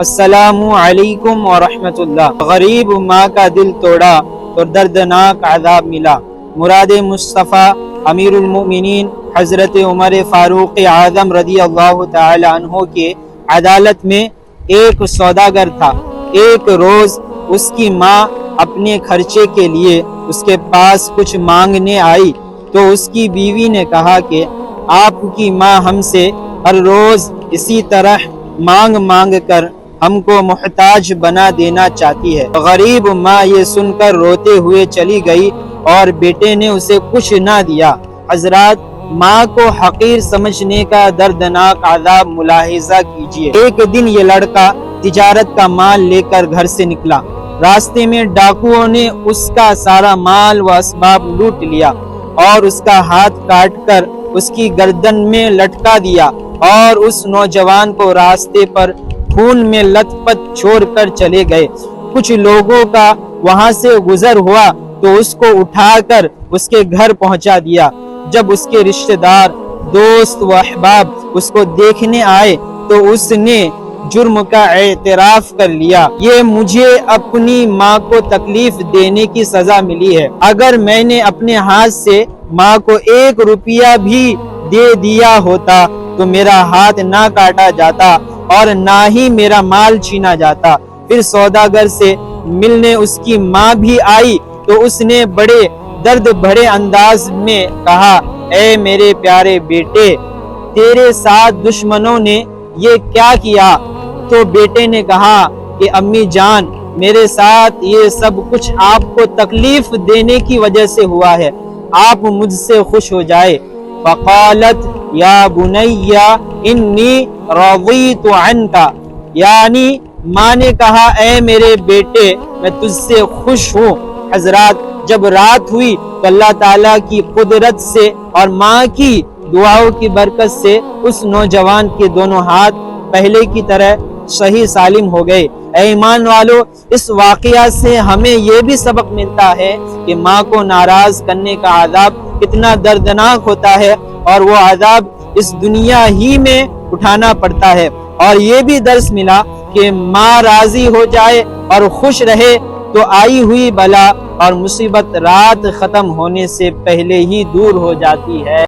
السلام علیکم ورحمۃ اللہ۔ غریب ماں کا دل توڑا تو دردناک عذاب ملا۔ مراد مصطفیٰ امیر المؤمنین حضرت عمر فاروق اعظم رضی اللہ تعالی عنہ کے عدالت میں ایک سوداگر تھا۔ ایک روز اس کی ماں اپنے خرچے کے لیے اس کے پاس کچھ مانگنے آئی تو اس کی بیوی نے کہا کہ آپ کی ماں ہم سے ہر روز اسی طرح مانگ کر ہم کو محتاج بنا دینا چاہتی ہے۔ غریب ماں یہ سن کر روتے ہوئے چلی گئی اور بیٹے نے اسے کچھ نہ دیا۔ حضرات، ماں کو حقیر سمجھنے کا دردناک عذاب ملاحظہ کیجیے۔ ایک دن یہ لڑکا تجارت کا مال لے کر گھر سے نکلا۔ راستے میں ڈاکوؤں نے اس کا سارا مال و اسباب لوٹ لیا اور اس کا ہاتھ کاٹ کر اس کی گردن میں لٹکا دیا اور اس نوجوان کو راستے پر خون میں لت پت چھوڑ کر چلے گئے۔ کچھ لوگوں کا وہاں سے گزر ہوا تو اس کو اٹھا کر اس کے گھر پہنچا دیا۔ جب اس کے رشتہ دار، دوست و احباب اس کو دیکھنے آئے تو اس نے جرم کا اعتراف کر لیا۔ یہ مجھے اپنی ماں کو تکلیف دینے کی سزا ملی ہے۔ اگر میں نے اپنے ہاتھ سے ماں کو 1 روپیہ بھی دے دیا ہوتا تو میرا ہاتھ نہ کاٹا جاتا اور نہ ہی میرا مال چھینا جاتا۔ پھر سوداگر سے ملنے اس کی ماں بھی آئی تو اس نے بڑے درد بھرے انداز میں کہا، اے میرے پیارے بیٹے، تیرے ساتھ دشمنوں نے یہ کیا کیا؟ تو بیٹے نے کہا کہ امی جان، میرے ساتھ یہ سب کچھ آپ کو تکلیف دینے کی وجہ سے ہوا ہے، آپ مجھ سے خوش ہو جائے۔ فقالت یا بنی انی رضیت عنک، یعنی ماں نے کہا، اے میرے بیٹے، میں تجھ سے خوش ہوں۔ حضرات، جب رات ہوئی تو اللہ تعالیٰ کی قدرت سے اور ماں کی دعاؤں کی برکت سے اس نوجوان کے دونوں ہاتھ پہلے کی طرح صحیح سالم ہو گئے۔ اے ایمان والو، اس واقعہ سے ہمیں یہ بھی سبق ملتا ہے کہ ماں کو ناراض کرنے کا عذاب کتنا دردناک ہوتا ہے اور وہ عذاب اس دنیا ہی میں اٹھانا پڑتا ہے۔ اور یہ بھی درس ملا کہ ماں راضی ہو جائے اور خوش رہے تو آئی ہوئی بلا اور مصیبت رات ختم ہونے سے پہلے ہی دور ہو جاتی ہے۔